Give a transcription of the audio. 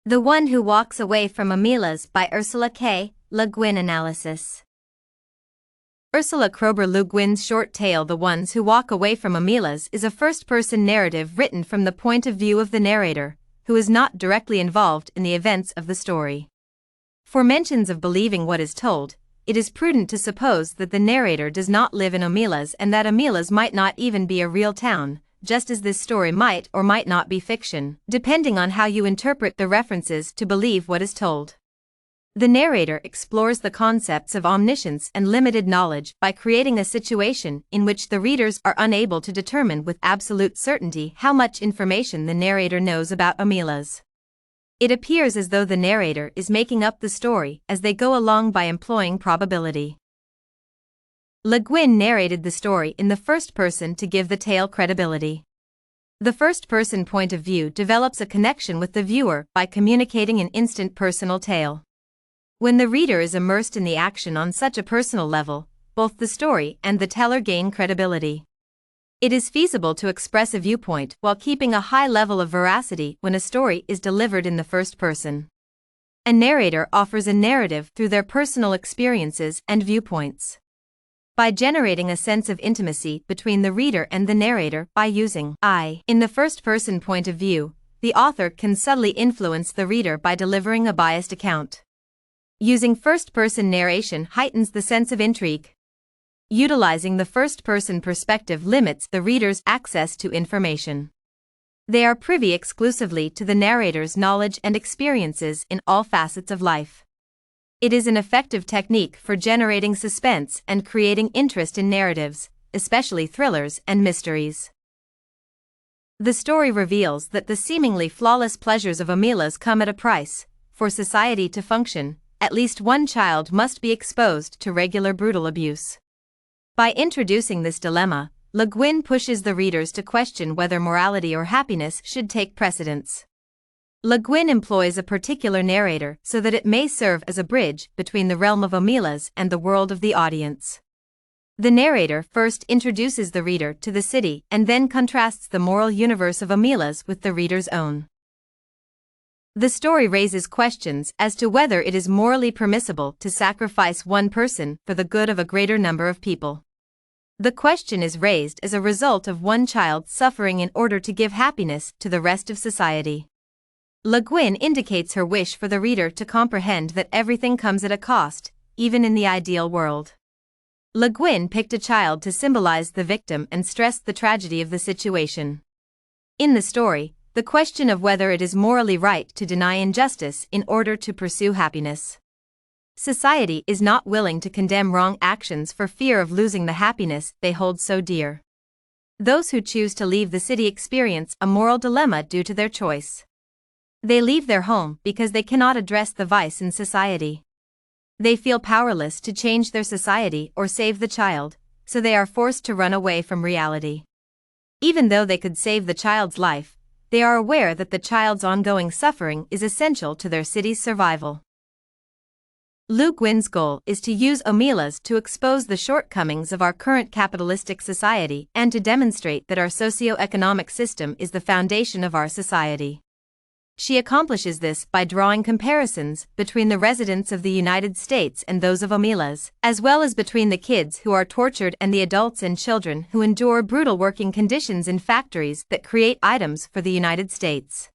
The One Who Walks Away from Omelas by Ursula K. Le Guin analysis. Ursula K. Le Guin's short tale The Ones Who Walk Away from Omelas is a first-person narrative written from the point of view of the narrator, who is not directly involved in the events of the story. For mentions of believing what is told, it is prudent to suppose that the narrator does not live in Omelas and that Omelas might not even be a real town, just as this story might or might not be fiction, depending on how you interpret the references to believe what is told. The narrator explores the concepts of omniscience and limited knowledge by creating a situation in which the readers are unable to determine with absolute certainty how much information the narrator knows about Omelas. It appears as though the narrator is making up the story as they go along by employing probability. Le Guin narrated the story in the first person to give the tale credibility. The first-person point of view develops a connection with the viewer by communicating an instant personal tale. When the reader is immersed in the action on such a personal level, both the story and the teller gain credibility. It is feasible to express a viewpoint while keeping a high level of veracity when a story is delivered in the first person. A narrator offers a narrative through their personal experiences and viewpoints. By generating a sense of intimacy between the reader and the narrator by using I in the first-person point of view, the author can subtly influence the reader by delivering a biased account. Using first-person narration heightens the sense of intrigue. Utilizing the first-person perspective limits the reader's access to information. They are privy exclusively to the narrator's knowledge and experiences in all facets of life. It is an effective technique for generating suspense and creating interest in narratives, especially thrillers and mysteries. The story reveals that the seemingly flawless pleasures of Omelas come at a price. For society to function, at least one child must be exposed to regular brutal abuse. By introducing this dilemma, Le Guin pushes the readers to question whether morality or happiness should take precedence. Le Guin employs a particular narrator so that it may serve as a bridge between the realm of Omelas and the world of the audience. The narrator first introduces the reader to the city and then contrasts the moral universe of Omelas with the reader's own. The story raises questions as to whether it is morally permissible to sacrifice one person for the good of a greater number of people. The question is raised as a result of one child suffering in order to give happiness to the rest of society. Le Guin indicates her wish for the reader to comprehend that everything comes at a cost, even in the ideal world. Le Guin picked a child to symbolize the victim and stressed the tragedy of the situation. In the story, the question of whether it is morally right to deny injustice in order to pursue happiness. Society is not willing to condemn wrong actions for fear of losing the happiness they hold so dear. Those who choose to leave the city experience a moral dilemma due to their choice. They leave their home because they cannot address the vice in society. They feel powerless to change their society or save the child, so they are forced to run away from reality. Even though they could save the child's life, they are aware that the child's ongoing suffering is essential to their city's survival. Le Guin's goal is to use Omelas to expose the shortcomings of our current capitalistic society and to demonstrate that our socioeconomic system is the foundation of our society. She accomplishes this by drawing comparisons between the residents of the United States and those of Omelas, as well as between the kids who are tortured and the adults and children who endure brutal working conditions in factories that create items for the United States.